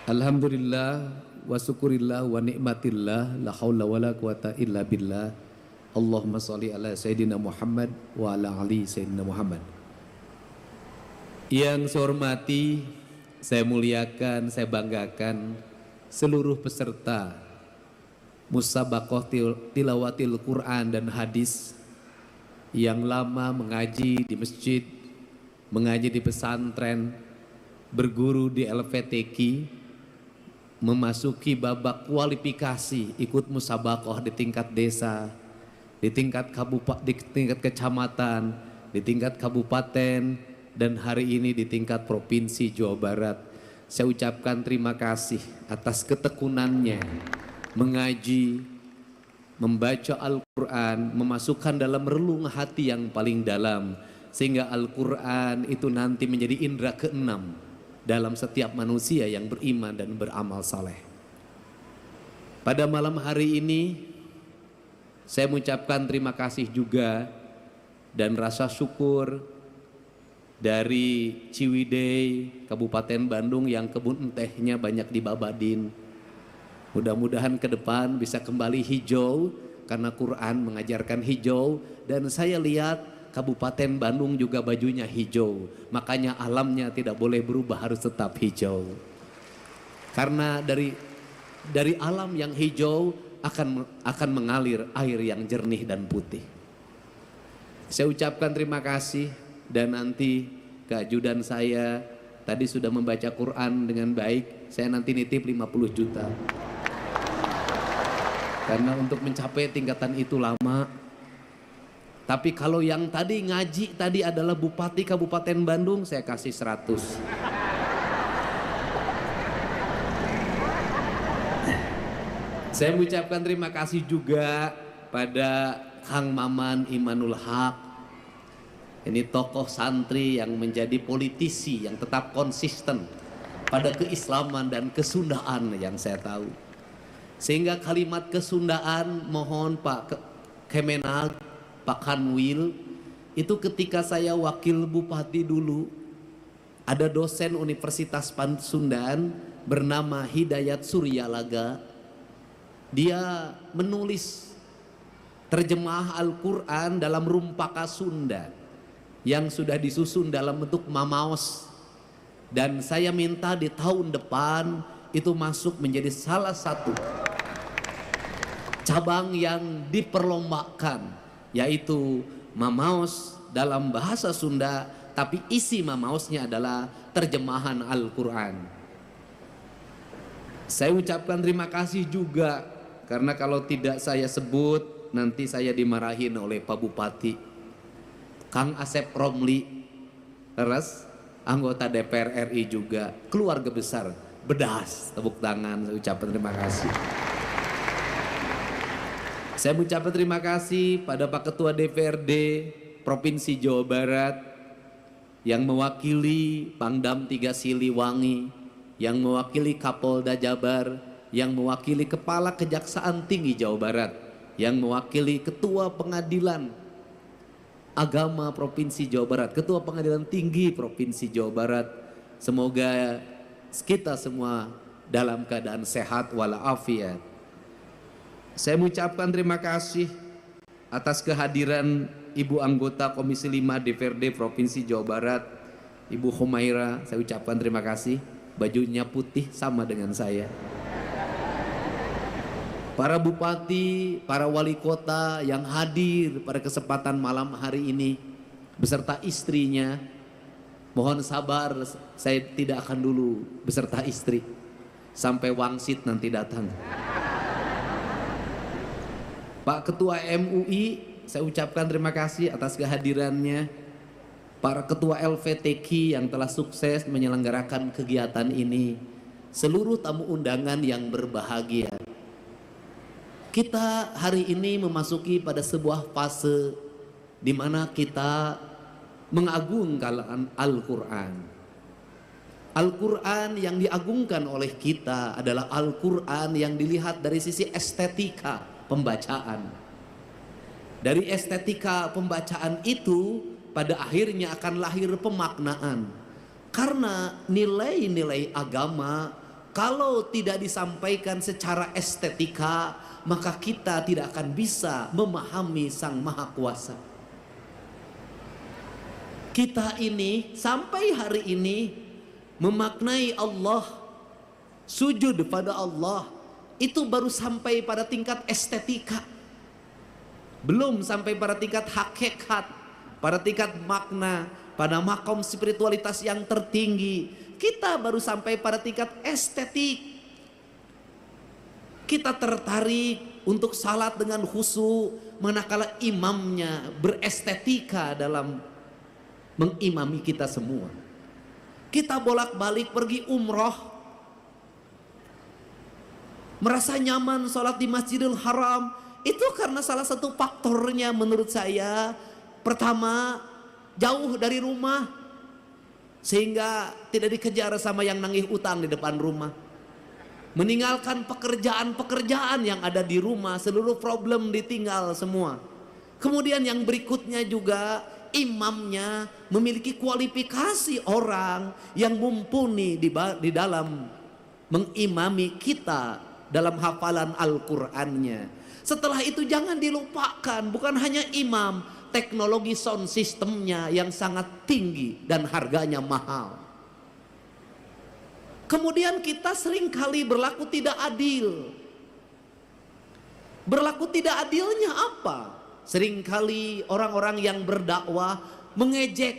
Alhamdulillah wa syukurillah wa nikmatillah la haula wala quwata illa billah. Allahumma sholli ala sayyidina Muhammad wa ala ali sayyidina Muhammad. Yang saya hormati, saya muliakan, saya banggakan seluruh peserta musabaqah tilawatil Quran dan hadis yang lama mengaji di masjid, mengaji di pesantren, berguru di LVTQ, memasuki babak kualifikasi ikut musabaqah di tingkat desa, di tingkat kabupaten, di tingkat kecamatan, di tingkat kabupaten, dan hari ini di tingkat provinsi Jawa Barat. Saya ucapkan terima kasih atas ketekunannya mengaji, membaca Al-Quran, memasukkan dalam relung hati yang paling dalam, sehingga Al-Quran itu nanti menjadi indera keenam dalam setiap manusia yang beriman dan beramal saleh. Pada malam hari ini saya mengucapkan terima kasih juga dan rasa syukur dari Ciwidey, Kabupaten Bandung yang kebun tehnya banyak di Babadin. Mudah-mudahan ke depan bisa kembali hijau karena Quran mengajarkan hijau, dan saya lihat Kabupaten Bandung juga bajunya hijau, makanya alamnya tidak boleh berubah, harus tetap hijau. Karena dari alam yang hijau akan mengalir air yang jernih dan putih. Saya ucapkan terima kasih, dan nanti keajudan saya tadi sudah membaca Quran dengan baik, saya nanti nitip 50 juta. Karena untuk mencapai tingkatan itu lama. Tapi kalau yang tadi ngaji tadi adalah Bupati Kabupaten Bandung, saya kasih 100. Saya mengucapkan terima kasih juga pada Kang Maman Imanul Haq. Ini tokoh santri yang menjadi politisi yang tetap konsisten pada keislaman dan kesundaan yang saya tahu. Sehingga kalimat kesundaan mohon Pak Kemenag, Pak Kanwil, itu ketika saya wakil bupati dulu, ada dosen Universitas Pasundan bernama Hidayat Suryalaga. Dia menulis terjemah Al-Quran dalam rumpaka Sunda yang sudah disusun dalam bentuk mamaos, dan saya minta di tahun depan itu masuk menjadi salah satu cabang yang diperlombakan, yaitu mamaos dalam bahasa Sunda, tapi isi mamaosnya adalah terjemahan Al-Quran. Saya ucapkan terima kasih juga, karena kalau tidak saya sebut nanti saya dimarahin oleh Pak Bupati. Kang Asep Romli, anggota DPR RI juga, keluarga besar Bedas, tepuk tangan, saya ucapkan terima kasih. Saya mengucapkan terima kasih pada Pak Ketua DPRD Provinsi Jawa Barat yang mewakili Pangdam 3 Siliwangi, yang mewakili Kapolda Jabar, yang mewakili Kepala Kejaksaan Tinggi Jawa Barat, yang mewakili Ketua Pengadilan Agama Provinsi Jawa Barat, Ketua Pengadilan Tinggi Provinsi Jawa Barat. Semoga kita semua dalam keadaan sehat walafiat. Saya mengucapkan terima kasih atas kehadiran Ibu anggota Komisi 5 DPRD Provinsi Jawa Barat, Ibu Humaira. Saya ucapkan terima kasih, bajunya putih sama dengan saya. Para bupati, para wali kota yang hadir pada kesempatan malam hari ini beserta istrinya, mohon sabar, saya tidak akan dulu beserta istri sampai wangsit nanti datang. Pak Ketua MUI, saya ucapkan terima kasih atas kehadirannya. Para Ketua LVTQ yang telah sukses menyelenggarakan kegiatan ini, seluruh tamu undangan yang berbahagia. Kita hari ini memasuki pada sebuah fase di mana kita mengagungkan Al-Quran. Al-Quran yang diagungkan oleh kita adalah Al-Quran yang dilihat dari sisi estetika pembacaan. Dari estetika pembacaan itu pada akhirnya akan lahir pemaknaan. Karena nilai-nilai agama Kalau tidak disampaikan secara estetika, maka kita tidak akan bisa memahami Sang Maha Kuasa. Kita ini sampai hari ini memaknai Allah, sujud pada Allah, itu baru sampai pada tingkat estetika. Belum sampai pada tingkat hakikat, pada tingkat makna, pada makom spiritualitas yang tertinggi. Kita baru sampai pada tingkat estetik. Kita tertarik untuk salat dengan khusyuk, manakala imamnya berestetika dalam mengimami kita semua. Kita bolak-balik pergi umroh, merasa nyaman salat di Masjidil Haram. Itu karena salah satu faktornya menurut saya, pertama, jauh dari rumah, sehingga tidak dikejar sama yang nagih utang di depan rumah. Meninggalkan pekerjaan-pekerjaan yang ada di rumah, seluruh problem ditinggal semua. Kemudian yang berikutnya juga, imamnya memiliki kualifikasi orang yang mumpuni di dalam mengimami kita dalam hafalan Al-Qur'annya. Setelah itu jangan dilupakan, bukan hanya imam, teknologi sound systemnya yang sangat tinggi dan harganya mahal. Kemudian kita seringkali berlaku tidak adil. Berlaku tidak adilnya apa? Seringkali orang-orang yang berdakwah mengejek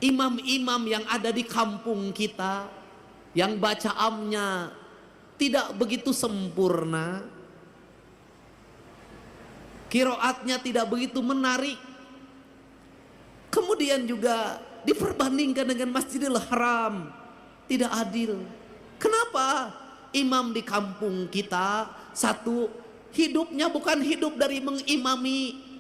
imam-imam yang ada di kampung kita, yang bacaannya tidak begitu sempurna, qiraatnya tidak begitu menarik. Kemudian juga diperbandingkan dengan Masjidil Haram, tidak adil. Kenapa? Imam di kampung kita, satu, hidupnya bukan hidup dari mengimami.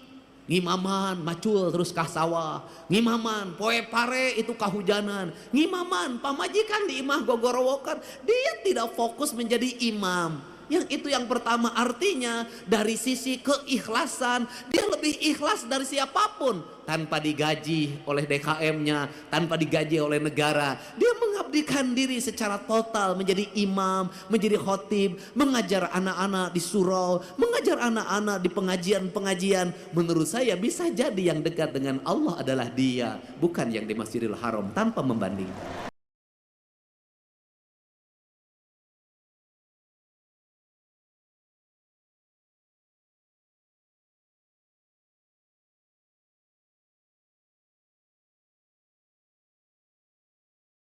Ngimaman macul terus kah sawah, ngimaman poe pare itu kahujanan, ngimaman pamajikan di imah gogorowokan. Dia tidak fokus menjadi imam. Yang itu yang pertama, artinya dari sisi keikhlasan dia lebih ikhlas dari siapapun, tanpa digaji oleh DKM-nya, tanpa digaji oleh negara. Dia mengabdikan diri secara total menjadi imam, menjadi khotib, mengajar anak-anak di surau, mengajar anak-anak di pengajian-pengajian. Menurut saya bisa jadi yang dekat dengan Allah adalah dia, bukan yang di Masjidil Haram, tanpa membanding.